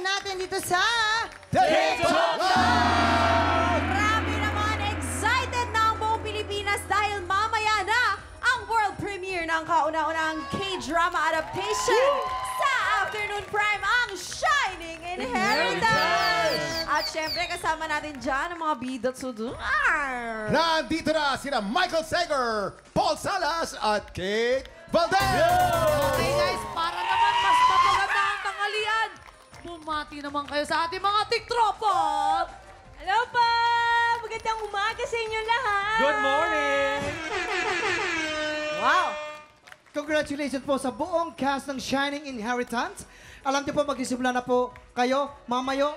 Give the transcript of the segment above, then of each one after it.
natin dito sa... TikTok Live! Grabe naman, excited na ang buong Pilipinas dahil mamaya na ang world premiere ng kauna-unang K-drama adaptation sa Afternoon Prime, ang Shining Inheritance! At syempre, kasama natin dyan ang mga bidot sudungar. Nandito na sina Michael Sager, Paul Salas, at Kate Valdez! Okay guys, para naman mas mapaganda ang tanghalian, bumati naman kayo sa ating mga tiktropa! Hello po! Magandang umaga sa inyo lahat! Good morning! Wow! Congratulations po sa buong cast ng Shining Inheritance. Alam niyo po, magsisimula na po kayo mamaya,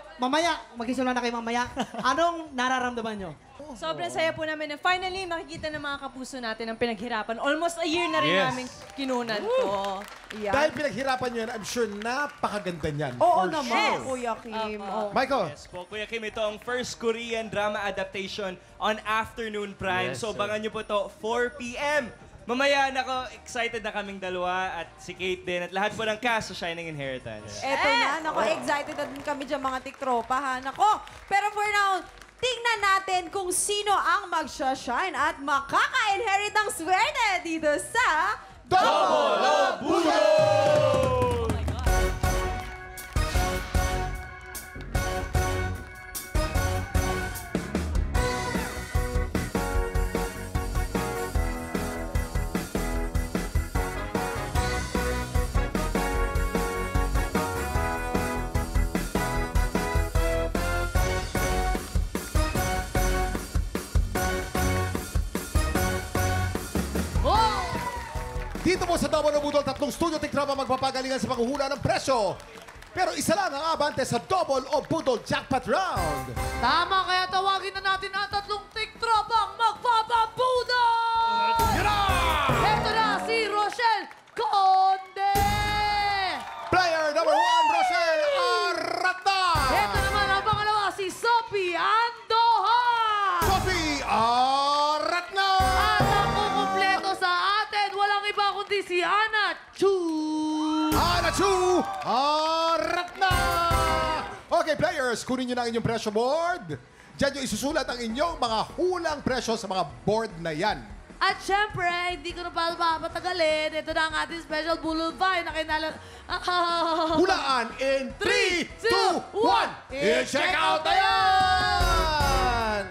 magsisimula na kayo mamaya. Anong nararamdaman niyo? Sobrang saya po namin na finally makikita ng mga kapuso natin ang pinaghirapan. Almost a year na rin namin kinunan to. Yeah. Dahil pinaghirapan nyo yan, I'm sure napakaganda niyan. Oo For naman, sure. Kuya Kim. Michael, Yes po, Kuya Kim, ito ang first Korean drama adaptation on Afternoon Prime. Yes, so, sir. bangan nyo po to 4 p.m. Mamaya, excited na kaming dalawa at si Kate din at lahat po ng cast sa Shining Inheritance. Eto na, nako, excited na din kami dyan mga tiktropa, ha? Nako, pero for now, tingnan natin kung sino ang magsha-shine at makaka-inherit ng swerte dito sa... Double o Bulo! Dito po sa Double o Budol, tatlong studio tiktrama magpapagalingan sa paghuhula ng presyo. Pero isa lang ang abante sa Double o Budol Jackpot Round. Tama, kaya tawagin na natin ang tatlong tiktropang magpapabudol! Ito na si Rochelle Conde! Player number 1, Rochelle Arata! Ito naman ang pangalawa, si Sophie Andoha! Sophie Aratna! At ang kukumpleto sa atin, walang iba kundi si Ana Chu! Ana Chu Aratna! Okay, players, kunin nyo na ang inyong presyo board. Diyan nyo isusulat ang inyong mga hulang presyo sa mga board na yan. At syempre, hindi ko na pa mapatagalin. Ito na ang ating special Bulol Vine na kinalang... Hulaan in 3, 2, 1! I-check out na yan!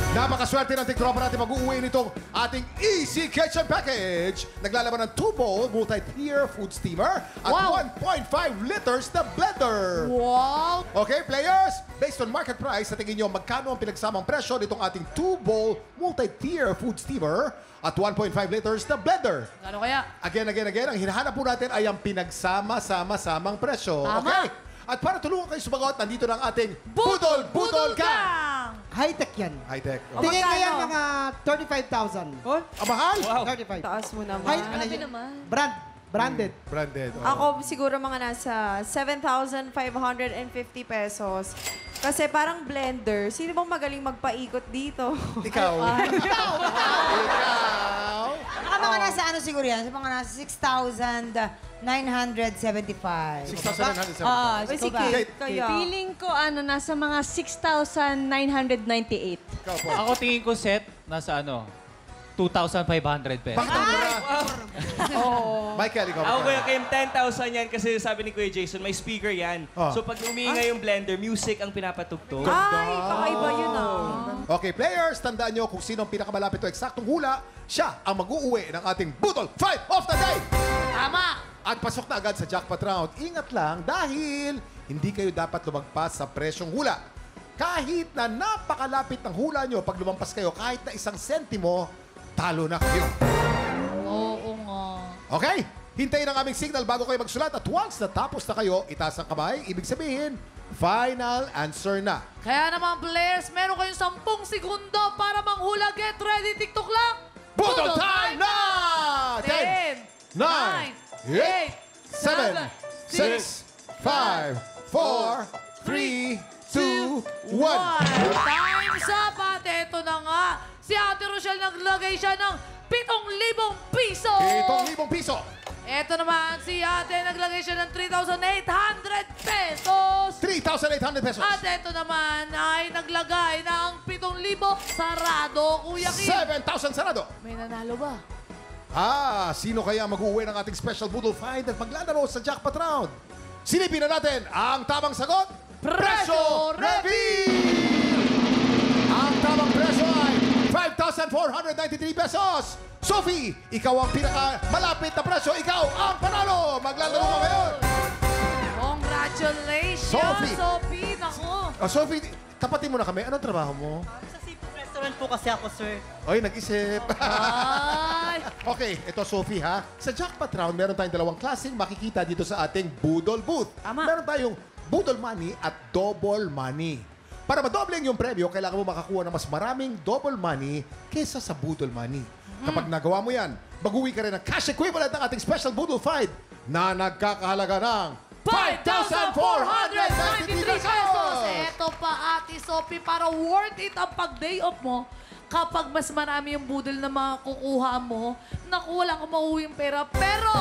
Napakaswerte ng tiktropa natin mag-uuwi nitong ating Easy Kitchen Package. Naglalaman ng 2-bowl multi-tier food steamer at 1.5 liters na blender. Wow! Okay, players? Based on market price, sa tingin nyo magkano ang pinagsamang presyo nitong ating 2-bowl multi-tier food steamer at 1.5 liters na blender? Ano kaya? Again, ang hinahanap po natin ay ang pinagsama-samang presyo. Tama. Okay? At para tulungan kayo sumagot, nandito na ang ating Budol Gang! High-tech yan. High-tech. Oh. Tingin ko magkano? yan mga 35,000. Ang mahal? Wow. 35. Taas mo naman. Grabe naman. Branded. Branded. Oh. Ako siguro mga nasa 7,550 pesos. Kasi parang blender. Sino bang magaling magpaikot dito? Ikaw. Ikaw. Baka mga nasa ano siguro yan? Sa mga nasa 6,975. 6,975. Ay, si ba? Kate, kaya. Feeling ko nasa mga 6,998. Ikaw po. Ako tingin ko set, nasa 2,500 pesos. Bakit ang mura? Michael, ikaw. Ako, Kuya magkano? Kim, 10,000 yan kasi sabi ni Kuya Jason, may speaker yan. Oh. So, pag umiingay yung blender, music ang pinapatugtog. Ay, kakaiba yun Okay, players, tandaan nyo kung sino ang pinakamalapit o eksaktong hula, siya ang mag-uuwi ng ating Budol 5 of the Day! Tama! At pasok na agad sa jackpot round. Ingat lang dahil hindi kayo dapat lumagpas sa presyong hula. Kahit na napakalapit ng hula nyo, pag lumampas kayo kahit na 1 sentimo, talo na kayo. Oo nga. Okay? Hintayin ang aming signal bago kayo magsulat at once natapos na kayo, itaas ang kamay, ibig sabihin, final answer na. Kaya naman, players, meron kayong 10 segundo para manghula. Get ready, TikTok lang! Budol time na! 10, 9, 8, 7, 6, 5, 4, 3, 2, 1. Time's up! At eto na nga, si Ate Rochelle naglagay siya ng 7,000 piso! 7,000 piso. Eto naman, si ate naglagay siya ng 3,800 pesos. 3,800 pesos. At eto naman ay naglagay ng 7,000 sarado, Kuya Kim. 7,000 sarado. May nanalo ba? Sino kaya mag-uwi ng ating special Boodle Find at maglalaro sa jackpot round? Silipin na natin ang tamang sagot. Presyo Reveal! Ang tamang presyo ay 5,493 pesos. Sophie, ikaw ang pinaka-malapit na presyo. Ikaw ang panalo. Maglalaro ka ngayon. Congratulations, Sophie. Sophie. Naku. Sophie, tapatin mo na kami. Anong trabaho mo? Sa seafood restaurant po kasi ako, sir. Oy, nag-isip. Ay. Okay, ito Sophie ha. Sa jackpot round, meron tayong dalawang klaseng makikita dito sa ating Boodle Booth. Tama. Meron tayong Boodle Money at Double Money. Para madoble yung premyo, kailangan mo makakuha ng mas maraming double money kesa sa Boodle Money. Kapag nagawa mo yan, baguwi ka rin ng cash equivalent ng ating special Boodle Find na nagkakahalaga ng 5,493 pesos! Eto pa, Ate Sophie, para worth it ang pag-day off mo, kapag mas marami yung budol na makukuha mo, naku, wala kang mauuwing pera. Pero,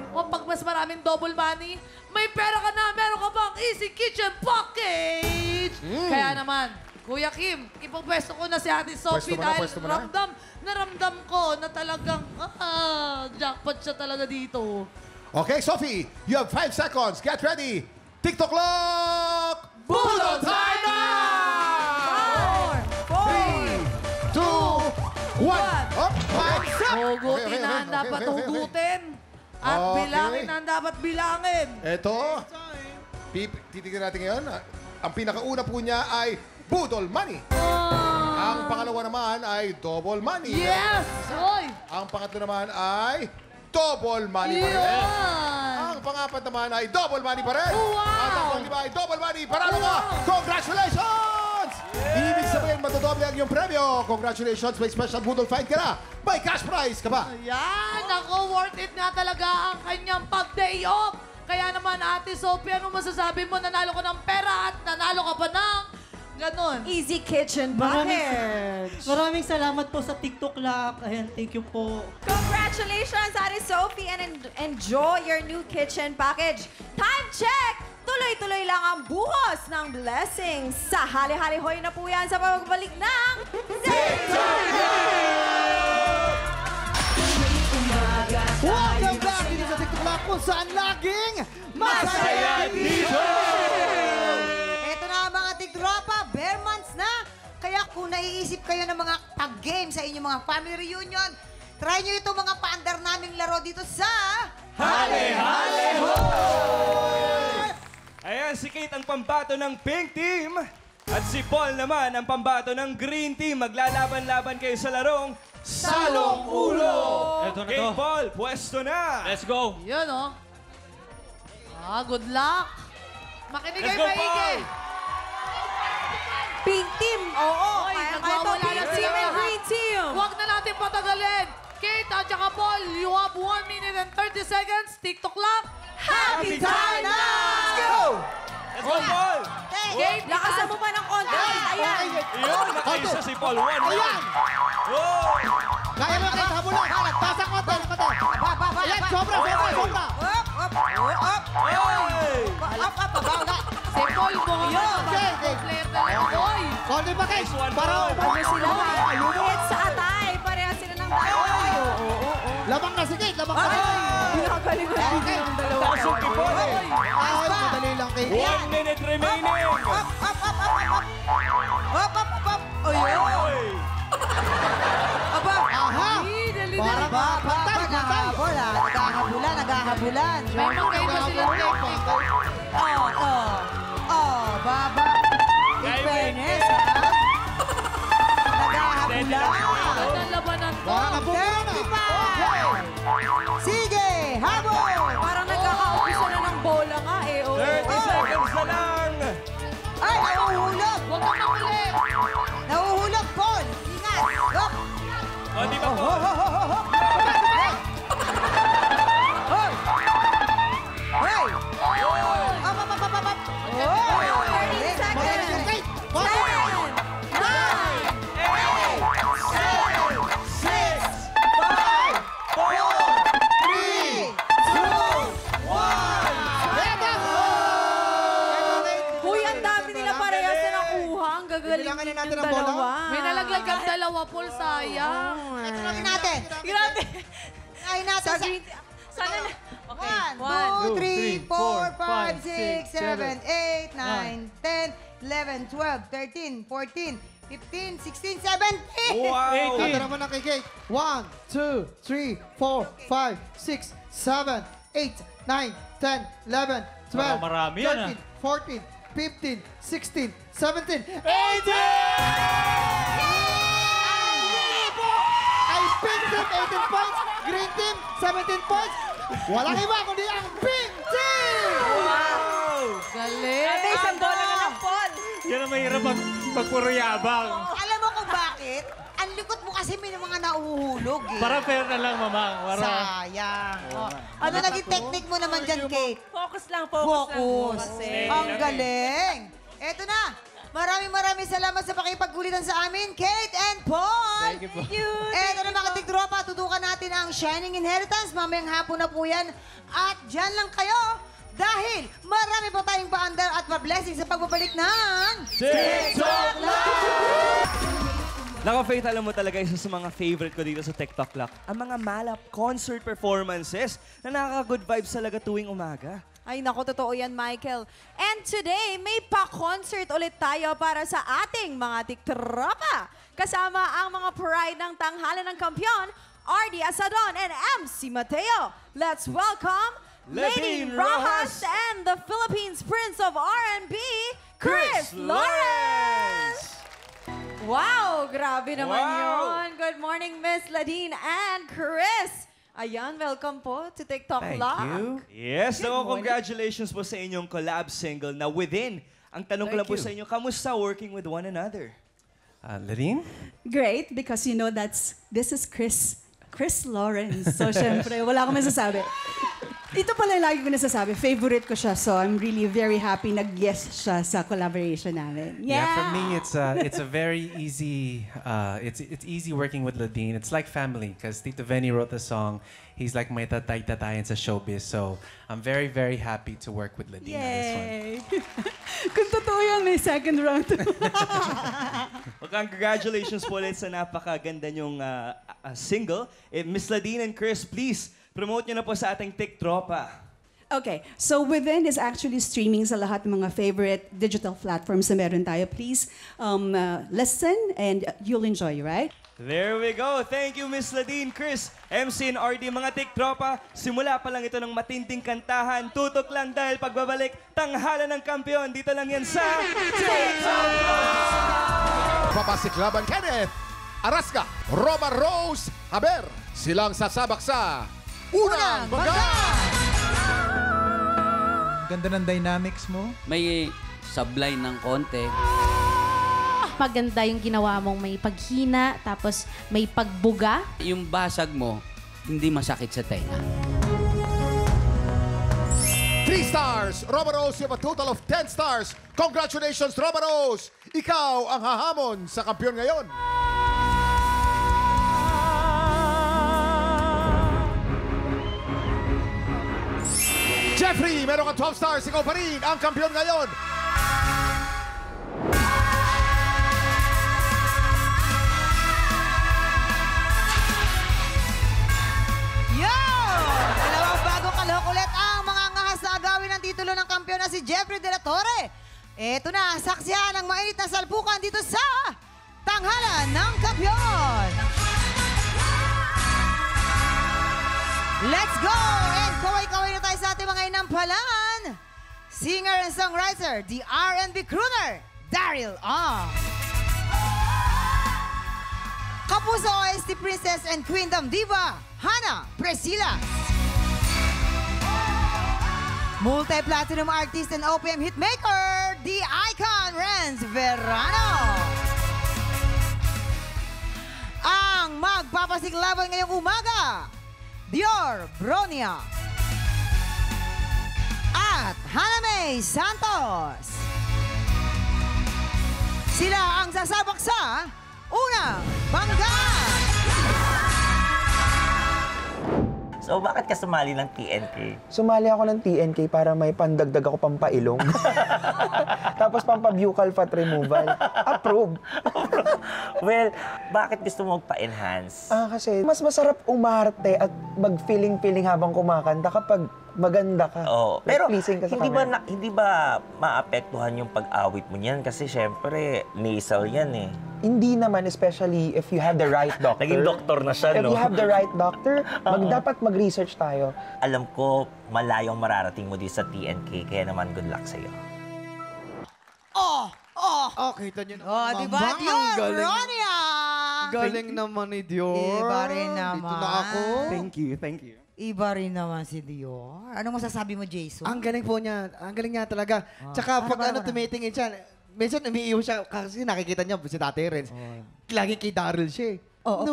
kapag mas maraming double money, may pera ka na, meron ka bang Easy Kitchen Package! Kaya naman, Kuya Kim, ipapwesto ko na si Ate Sophie Pwesto mo na, dahil ramdam ko na talagang, jackpot siya talaga dito. Okay, Sophie, you have 5 seconds. Get ready. TikTok clock! Boodle time now! 3, 2, 1. Up, Hugutin na ang dapat hugutin. At Okay. bilangin na ang dapat bilangin. Ito, titignan natin ngayon. Ang pinakauna po niya ay Boodle Money. Ang pangalawa naman ay Double Money. Yes! Oy! Ang pangatlo naman ay Double Money pa rin. Yan! Ang pangapat naman ay Double Money pa rin. Wow! At ang panglima ay Double Money. Panalo ka! Congratulations! Ibig sabihin, matodoble ang iyong premyo. Congratulations, may special Boodle Find ka na. May cash prize ka ba? Ayan! Ako, worth it nga talaga ang kanyang pag-day off. Kaya naman, Ate Sophie, ano masasabi mo? Nanalo ka ng pera at nanalo ka pa ng ganon. Easy Kitchen Package. Maraming salamat po sa TikTok Lock. Ayan, thank you po. Congratulations, Ate Sophie, and enjoy your new kitchen package. Time check! Tuloy-tuloy lang ang buhos ng blessings. Sa hali-hali-hoy na po yan sa pagbalik ng Welcome back dito sa TikTok Lock kung saan laging masaya dito! Ito na mga tiktropa, bare months na. Kaya kung naiisip kayo ng mga pag-game sa inyong mga family reunion, try nyo itong mga paandar naming laro dito sa... Ayan, si Kate ang pambato ng Pink Team. At si Paul naman ang pambato ng Green Team. Maglalaban-laban kayo sa larong Salong Ulo. Eto na Kate, to. Paul, pwesto na. Let's go! Yun, oh. Good luck. Makinig Let's kayo go, maigi. Paul. Pink Team. Oo, Oy, kaya nagwawala ito, na Pink sila Team and lahat. Green Team. Huwag na natin patagalin. Kate at saka Paul, you have 1 minute and 30 seconds. TikTok lang. Happy time na! Let's go! Let's go, Paul. Kate, Lakasan mo pa ng konti. Ayan. Iyon, nakaisa si Paul. 1 Ayan! Oh! Kaya mo kayo habol lang. Pasa konti. Ayan, sobra. Oy! Si Paul mo yun. Okay. Player talaga. Oy! Konti pa kayo. Nice one, Para Paul. Ano sila? It's sa atay. Pareha sila ng dalawa. labang na si Kate. Labang na si Kate. Pinakagaling ko Okay. ng dalawa. Pasok ni Paul. Ay, madali lang Kate. 1 minute remaining. Oy! Aha! Dali Para na. pantay. Naghahabol, ha? Naghahabulan. May magkaiba silang technique. Baba. In Kaya, fairness, ha? Naghahabulan. Ano ang labanan ko? Para nabubulan na. Sige, habol. Parang nagkakaubusan na ng bola nga eh. 30 seconds na lang. Ay, nahuhulog. Huwag kang mahuli. Nahuhulog, Paul. Ingat. Look. O, di ba, Paul? Hey. Up. 30 seconds. 10, 9, 8, 7, 6, 5, 4, 3, 2, magagaling Bibilangan din natin yung ang bola. dalawa. May nalaglag kang dalawa, Paul, sayang. Ito lang natin. Grabe. Ay natin Sa sa... green... Sana na... Okay. 1, 2, 3, 4, 5, 6, 7, 8, 9, 10, 11, 12, 13, 14, 15, 16, 17! Wow! Ito naman ang kay Kate. 1, 2, 3, 4, 5, 6, 7, 8, 9, 10, 11, 12, Marami yan, 13, 14, 15, 16, 17, 18! Ay, pink team, 18 points. Green team, 17 points. Walang iba kundi ang pink team! Galing. Ate, isang bola ka lang, Paul. Yan ang mahirap pag puro yabang. Alam mo kung bakit? Ang likot mo kasi may mga nauhulog eh. Para fair na lang, Mama. Sayang. Ano naging technique mo naman dyan, Kate? Focus lang, focus lang. Focus. Kasi... Ang galing. Eto na. Maraming salamat sa pakipagkulitan sa amin, Kate and Paul. Thank you po. Eto na mga tiktropa, tutukan natin ang Shining Inheritance. Mamayang hapon na po yan. At dyan lang kayo dahil marami pa tayong paandar at pa-blessing sa pagbabalik ng TikTok Naka, Faith, alam mo talaga isa sa mga favorite ko dito sa TikTok Lock, ang mga Malap concert performances na nakaka-good vibes talaga tuwing umaga. Ay, naku, totoo yan, Michael. And today, may pa-concert ulit tayo para sa ating mga tiktropa. Kasama ang mga pride ng tanghalan ng kampiyon, RD Asadon and MC Mateo. Let's welcome Lady Ladine Rojas Rojas and the Philippines Prince of R&B, Chris Lawrence. Wow, grabe naman Wow. yun. Good morning, Miss Ladine and Chris. Ayan, welcome po to TikTok Lock. Yes, so congratulations po sa inyong collab single na Within. Ang tanong ko lang po sa inyo, kamusta working with one another? Ladine? Great, because you know this is Chris Lawrence. So, syempre, wala akong masasabi. Ito pala yung lagi ko nasasabi. Favorite ko siya. So, I'm really very happy nag-yes siya sa collaboration namin. Yeah, for me, it's a very easy, it's easy working with Ladine. It's like family, because Tito Venny wrote the song. He's like my tatay-tatayan sa showbiz. So, I'm very, very happy to work with Ladine on this one. Yay! Kung totoo yan, may second round. Congratulations po ulit sa napakaganda nyong single. Miss Ladine and Chris, please, promote nyo na po sa ating TikTropa. Okay, so Within is actually streaming sa lahat ng mga favorite digital platforms na meron tayo. Please listen and you'll enjoy, right? There we go. Thank you, Miss Ladine, Chris, MC and RD, mga TikTropa. Simula pa lang ito ng matinding kantahan. Tutok lang dahil pagbabalik, tanghalan ng kampiyon. Dito lang yan sa TikTok! Papasiklaban Kenneth, Araska, Roma Rose, Haber. Silang sasabak sa Unang Bangga! Ganda ng dynamics mo. May sablay ng konti. Maganda yung ginawa mong may paghina, tapos may pagbuga. Yung basag mo, hindi masakit sa tenga. 3 stars! Roma Rose, you have a total of 10 stars. Congratulations, Roma Rose! Ikaw ang hahamon sa kampiyon ngayon. Jeffrey, meron ka 12 stars. Ikaw pa rin ang kampiyon ngayon. Yo! Dalawang bagong kalahok ulit ang mga ngahas na agawin ng titulo ng kampiyon na si Jeffrey De La Torre. Eto na, saksihan ang mainit na salpukan dito sa Tanghalan ng Kampiyon. Let's go! And kaway-kaway na tayo sa ating mga inampalan. Singer and songwriter, the R&B crooner, Daryl Ong. Kapuso OST Princess and Queendom Diva, Hannah Presilas. Multi-platinum artist and OPM hitmaker, the icon Renz Verano. Ang magpapasiklaban ngayong umaga, Dior Bronia. At Hannah May Santos. Sila ang sasabak sa Unang Bangga! So, bakit ka sumali ng TNK? Sumali ako ng TNK para may pandagdag ako pampailong. Tapos pampabuccal fat removal. Approved. Well, bakit gusto mo magpa-enhance? Kasi mas masarap umarte at mag-feeling-feeling habang kumakanta kapag maganda ka. Oo. Pero pleasing ka sa hindi ba maapektuhan yung pag-awit mo niyan? Kasi syempre, nasal yan eh. Hindi naman, especially if you have the right doctor. Naging doktor na siya, no? If you have the right doctor, dapat mag-research tayo. Alam ko, malayong mararating mo din sa TNK, kaya naman good luck sa'yo. Kita niyo Oh, di ba? Dior, Ronia! Galing naman ni Dior. Iba rin naman. Dito na ako. Thank you. Iba rin naman si Dior. Anong masasabi mo, Jason? Ang galing po niya. Ang galing niya talaga. Tsaka pag tumitingin siya, minsan umiiyaw siya kasi nakikita niya si Tate Renz. Lagi kay Daryl siya. Oo,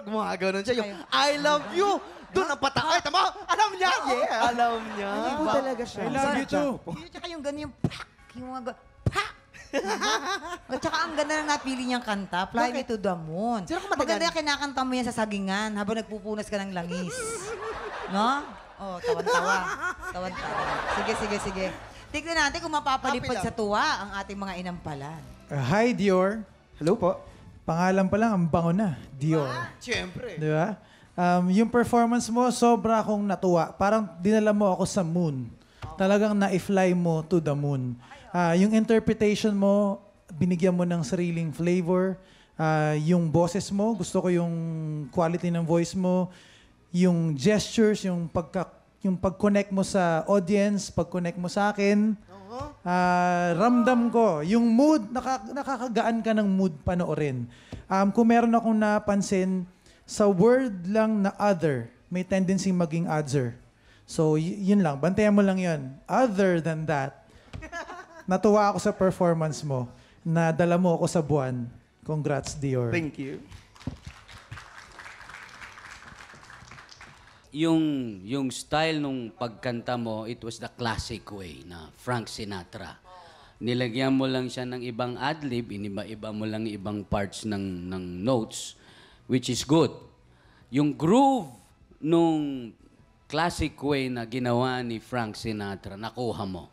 gumagano'n siya. Yung, I love you! Doon ang patak. Ay, tama! Alam niya! Yeah! Alam niya. Ano ba talaga siya? I love you too. Yung tsaka yung ganyan, pak! Yung mga pak! At tsaka ang ganda ng napili niyang kanta, Fly Me to the Moon. Maganda yung kinakanta mo yan sa sagingan habang nagpupunas ka ng langis. No? Oh, tawan-tawa. Tawan-tawa. Sige. Tignan natin kung mapapalipad sa tuwa ang ating mga inampalan. Hi, Dior. Hello po. Pangalan pa lang, ang bango na. Dior. Siyempre. Di ba? Yung performance mo, sobra akong natuwa. Parang dinala mo ako sa moon. Talagang na-fly mo to the moon. Yung interpretation mo, binigyan mo ng sariling flavor. Yung boses mo, gusto ko yung quality ng voice mo. Yung gestures, yung pag-connect mo sa audience, pag-connect mo sa akin. Ramdam ko, yung mood, nakakagaan ka ng mood panoorin. Kung meron akong napansin, sa word lang na other, may tendency maging other. So, yun lang. Bantayan mo lang yun. Other than that, natuwa ako sa performance mo. Nadala mo ako sa buwan. Congrats, Dior. Thank you. Yung style nung pagkanta mo, it was the classic way na Frank Sinatra. Nilagyan mo lang siya ng ibang adlib, iniba-iba mo lang ibang parts ng notes, which is good. Yung groove nung classic way na ginawa ni Frank Sinatra, nakuha mo.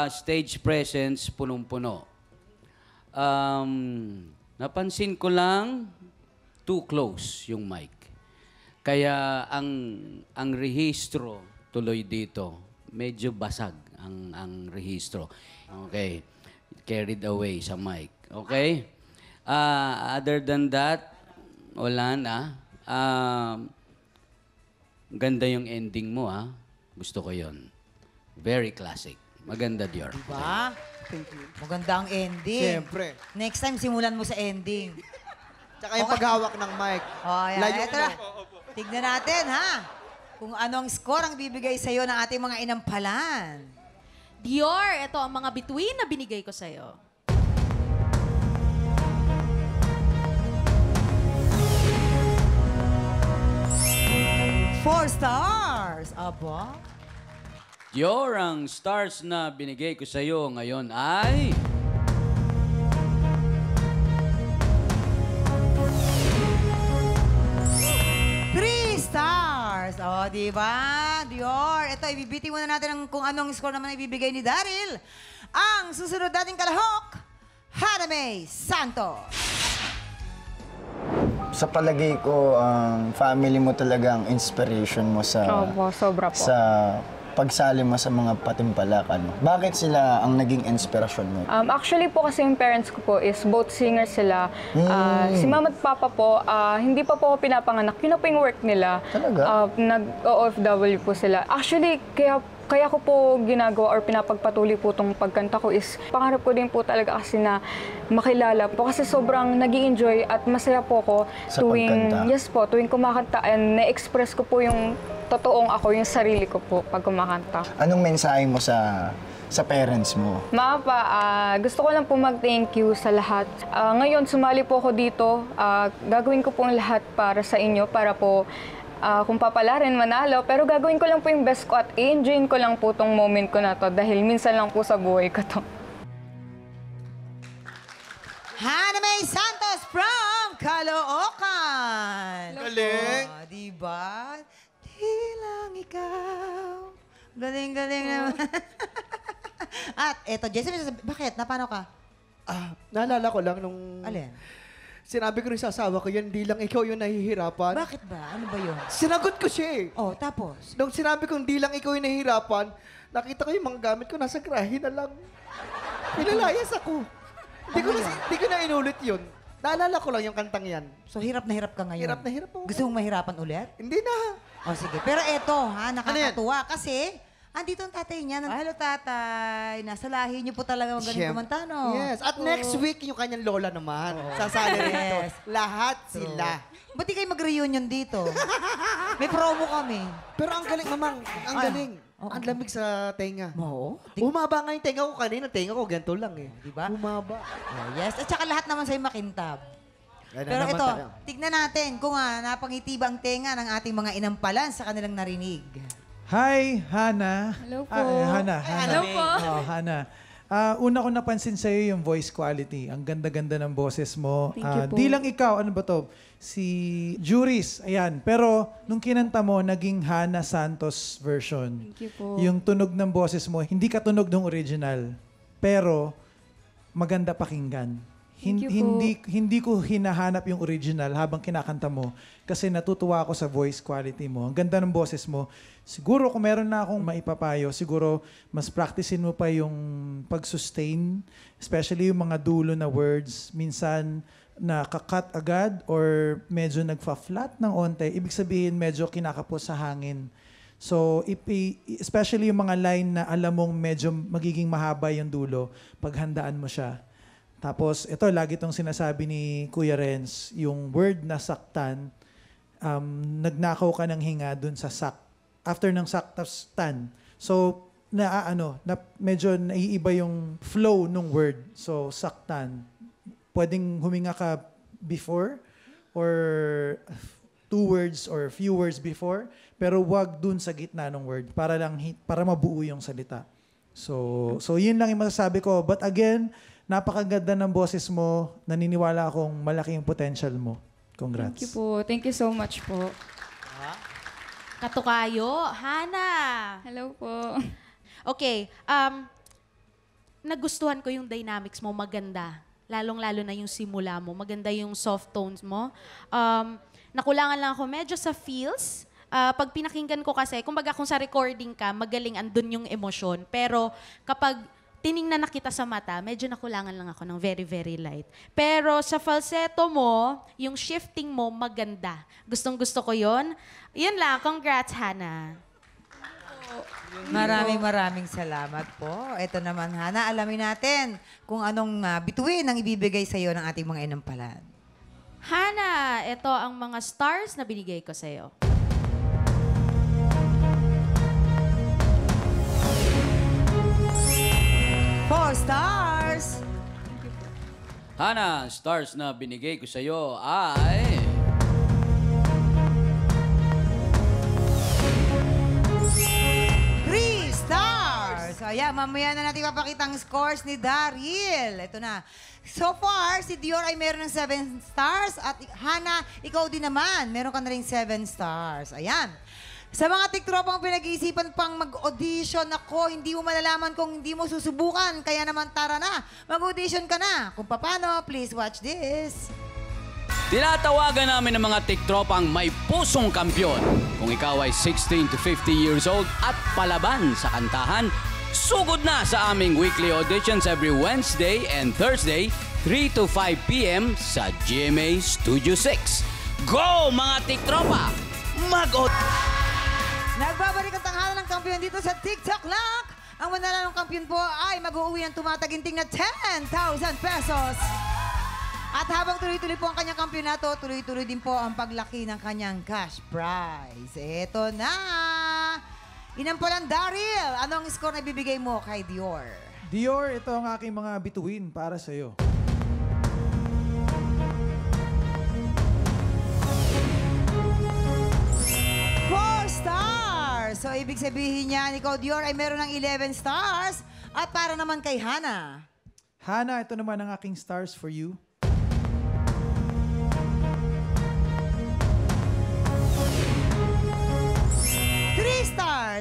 Stage presence, punong-puno. Napansin ko lang, too close yung mic. Kaya ang rehistro tuloy dito, medyo basag ang rehistro. Okay. Carried away sa mic. Okay? Other than that, wala na. Ganda yung ending mo, ha? Gusto ko yon. Very classic. Maganda, Dior. Diba? Thank you. Maganda ang ending. Siyempre. Next time, simulan mo sa ending. Tsaka yung paghawak ng mic. Yan. Layo Ito mo. na. Tignan natin, ha? Kung anong score ang bibigay sa'yo ng ating mga inampalan. Dior, ito ang mga bituin na binigay ko sa'yo. 4 stars. Aba. Dior, ang stars na binigay ko sa iyo ngayon ay... Stars. O, di ba? Dior. Ito, ibibiti muna natin kung anong score naman ibibigay ni Daryl. Ang susunod nating kalahok, Hana May Santos. Sa palagay ko, ang family mo talagang inspiration mo sa... Opo, sobra po. Sa pagsali mo sa mga patimpalak, ano? Bakit sila ang naging inspirasyon mo? Actually po kasi yung parents ko po is both singers sila. Si mama at papa po, hindi pa po ako pinapanganak. Yun na po yung work nila. Talaga? Nag-OFW po sila. Actually, kaya ko po ginagawa or pinapagpatuloy po itong pagkanta ko is pangarap ko din po talaga kasi na makilala po. Kasi sobrang nag-i-enjoy at masaya po ako sa pagkanta? Yes po, tuwing kumakanta and na-express ko po yung totoong ako, yung sarili ko po pag kumakanta. Anong mensahe mo sa parents mo? Ma, pa, gusto ko lang po mag-thank you sa lahat. Ngayon, sumali po ako dito. Gagawin ko po ang lahat para sa inyo, para po kung papalarin, manalo. Pero gagawin ko lang po yung best ko at i-enjoyin ko lang po tong moment ko na to dahil minsan lang po sa buhay ko to. Hana May Santos from Caloocan. Galing. Diba? ikaw. Galing-galing naman. At eto, Jason, bakit? Napano ka? Naalala ko lang nung... Alin? Sinabi ko rin sa asawa ko, yun, di lang ikaw yung nahihirapan. Bakit ba? Ano ba yun? Sinagot ko siya eh. Oh, tapos? Nung sinabi kong di lang ikaw yung nahihirapan, nakita ko yung mga gamit ko nasa grahe na lang. Pinalayas ako. Di ko na inulit yun. Naalala ko lang yung kantang yan. So, hirap na hirap ka ngayon? Hirap na hirap ako. Gusto mong mahirapan ulit? Hindi na. O, sige. Pero eto, nakakatuwa. Kasi, andito ang tatay niya. Hello, tatay. Nasa lahi niyo po talaga magaling kumanta, no? Yes. At next week, yung kanyang lola naman. Sasali rin ito. Lahat sila. Ba't di kayo mag-reunion dito? May promo kami. Pero ang galing, mamang. Ang galing. Ang lamig sa tenga. Oo. Humaba nga yung tenga ko kanina. Tenga ko, ganito lang eh. Diba? Humaba. Yes. At saka lahat naman sa'yo makintab. Pero naman ito, tayo. tignan natin kung napangiti ba ang tenga ng ating mga inampalan sa kanilang narinig. Hi, Hana. Hello po. Hana. Hello po. Oh, Hana. Una ko napansin sa'yo yung voice quality. Ang ganda-ganda ng boses mo. Thank you po. Di lang ikaw, ano ba to? Si Juris, ayan. Pero nung kinanta mo, naging Hana Santos version. Thank you po. Yung tunog ng boses mo, hindi ka tunog ng original. Pero maganda pakinggan. Thank you po. Hindi ko hinahanap yung original habang kinakanta mo kasi natutuwa ako sa voice quality mo. Ang ganda ng boses mo. Siguro kung meron na akong maipapayo, siguro mas practicein mo pa yung pag-sustain, especially yung mga dulo na words. Minsan nakakat agad or medyo nagfa-flat ng onte. Ibig sabihin medyo kinakapos sa hangin. So, especially yung mga line na alam mong medyo magiging mahaba yung dulo, paghandaan mo siya. Tapos, ito, lagi itong sinasabi ni Kuya Renz, yung word na saktan, nagnakaw ka ng hinga dun sa sak. After ng sak, tapos tan. So, medyo naiiba yung flow ng word. So, saktan. Pwedeng huminga ka before or 2 words or few words before, pero wag dun sa gitna ng word para mabuo yung salita. So yun lang yung masasabi ko. But again, napakaganda ng boses mo. Naniniwala akong malaki yung potential mo. Congrats. Thank you po. Thank you so much po. Katukayo, Hana. Hello po. Okay, nagustuhan ko yung dynamics mo, maganda. Lalong-lalo na yung simula mo. Maganda yung soft tones mo. Nakulangan lang ako medyo sa feels. Pag pinakinggan ko kasi, kumbaga kung sa recording ka, magaling andun yung emosyon. Pero kapag tiningnan na kita sa mata, medyo nakulangan lang ako ng very, very light. Pero sa falsetto mo, yung shifting mo, maganda. Gustong-gusto ko yon. Yun lang. Congrats, Hana. Maraming salamat po. Ito naman, Hana, alamin natin kung anong bituin ang ibibigay sa iyo ng ating mga inampalan. Hana, ito ang mga stars na binigay ko sa'yo. Four stars! Hana, stars na binigay ko sa iyo ay... 3 stars! So, ayan, mamaya na natin papakita ang scores ni Daryl. Ito na. So far, si Dior ay meron ng 7 stars at Hana, ikaw din naman, meron ka na rin 7 stars. Ayan. Sa mga tiktropang pinag-iisipan pang mag-audition, ako, hindi mo malalaman kung hindi mo susubukan. Kaya naman, tara na, mag-audition ka na. Kung paano, please watch this. Tinatawagan namin ng mga tiktropang may pusong kampyon. Kung ikaw ay 16 to 50 years old at palaban sa kantahan, sugod na sa aming weekly auditions every Wednesday and Thursday, 3 to 5 p.m. sa GMA Studio 6. Go, mga tiktropa! Nagbabalik ang tanghalan ng kampiyon dito sa TikTok Lock. Ang mananalong kampiyon po ay mag-uuwi ng tumataginting na 10,000 pesos. At habang tuloy-tuloy po ang kanyang kampyonato, tuloy-tuloy din po ang paglaki ng kanyang cash prize. Eto na! Inampalan, Daryl, ano ang score na ibibigay mo kay Dior? Dior, ito ang aking mga bituin para sa'yo. Stars! So, ibig sabihin niya, ikaw, Dior, ay meron ng 11 stars. At para naman kay Hana. Hana, ito naman ang aking stars for you.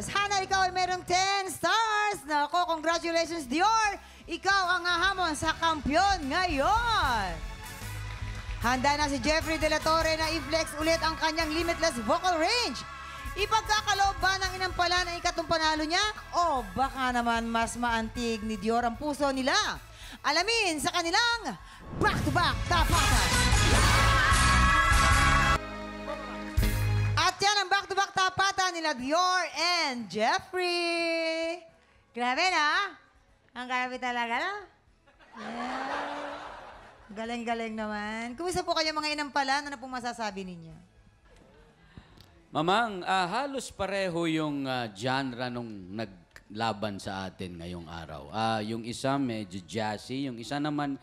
stars. Hana, ikaw ay merong 10 stars. Nako, congratulations, Dior. Ikaw ang hahamon sa kampiyon ngayon. Handa na si Jeffrey De La Torre na i-flex ulit ang kanyang limitless vocal range. Ipagkakaloob ba ng inampala na ikatong panalo niya? O baka naman mas maantig ni Dior ang puso nila? Alamin sa kanilang back-to-back tapatan. At yan ang back-to-back tapatan nila Dior and Jeffrey. Grabe na. Ang grabe talaga na. Yeah. Galing-galing naman. Kumusta po kayo mga inampala? Ano na pong masasabi ninyo? Mamang, halos pareho yung genre nung naglaban sa atin ngayong araw. Yung isa medyo jazzy, yung isa naman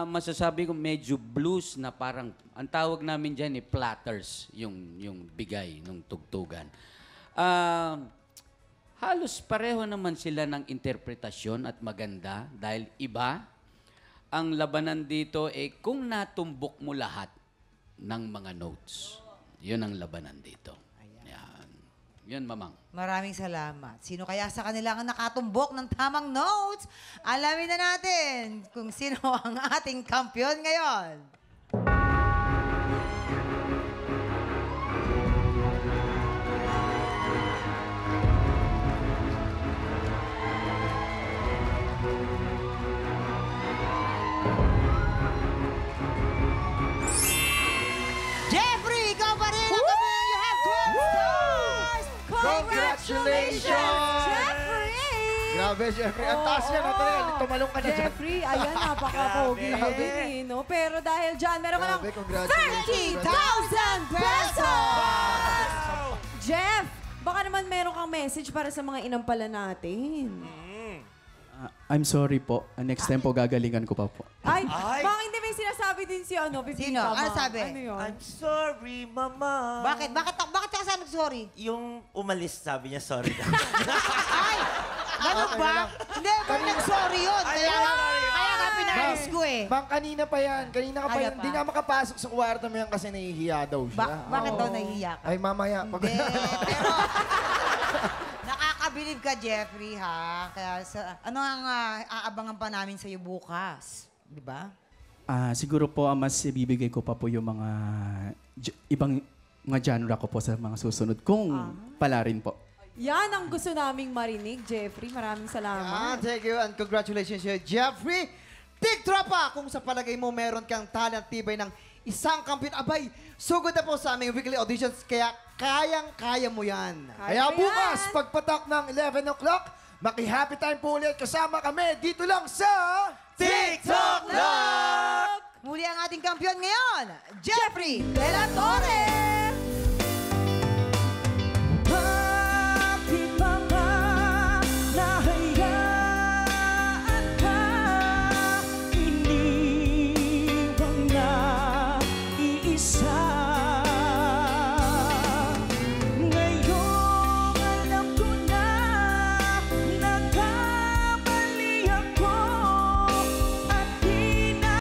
masasabi ko medyo blues na parang, ang tawag namin dyan platters, yung bigay, ng tugtugan. Halos pareho naman sila ng interpretasyon at maganda dahil iba. Ang labanan dito kung natumbok mo lahat ng mga notes. Yun ang labanan dito. Yan. Yun, Mamang. Maraming salamat. Sino kaya sa kanila ang nakatumbok ng tamang notes? Alamin na natin kung sino ang ating kampiyon ngayon. Jeffrey, ikaw pa rin ang kampiyon. You have 12 stars! Congratulations! Jeffrey! Grabe, Jeffrey. Ang taas niya, Nathaniel. Tumalong ka na dyan. Jeffrey, ayan, napaka-pogi mo din eh, no? Pero dahil dyan, meron ka ng Grabe, congratulations. 30,000 pesos! Jeff, baka naman meron kang message para sa mga inampala natin. I'm sorry po. Next time po gagalingan ko pa po. Ay, baka hindi may sinasabi din si Pipita. Sino? Ano sabi? Ano yun? I'm sorry, Mama. Bakit? Bakit ka sa sorry? Yung umalis, sabi niya sorry. Ano ba? Hindi, pag nag-sorry yun. Kaya nga pinalis ko eh. Bang, kanina pa yan. Kanina ka pa Kaya yan. pa? Hindi nga makapasok sa kwarto mo yan kasi nahihiya daw siya. Bakit daw nahihiya ka? Ay, mamaya. Pero, nakakabilib ka, Jeffrey, ha? Kaya, ano ang aabangan pa namin sa'yo bukas? Di ba? Siguro po, mas ibibigay ko pa po yung mga ibang mga genre ko po sa mga susunod. Kung pala rin po. Yan ang gusto naming marinig, Jeffrey. Maraming salamat. Thank you and congratulations to Jeffrey. Tig-tropa, kung sa palagay mo meron kang talent tibay ng isang kampiyon, abay, sugod na po sa aming weekly auditions, kaya kayang-kaya mo yan. Kaya bukas, pagpatak ng 11 o'clock, maki-happy time po ulit kasama kami dito lang sa TikTok Lock! Muli ang ating kampiyon ngayon, Jeffrey De La Torre! Bakit pa ba nahayaan ka? Iniwang na iisa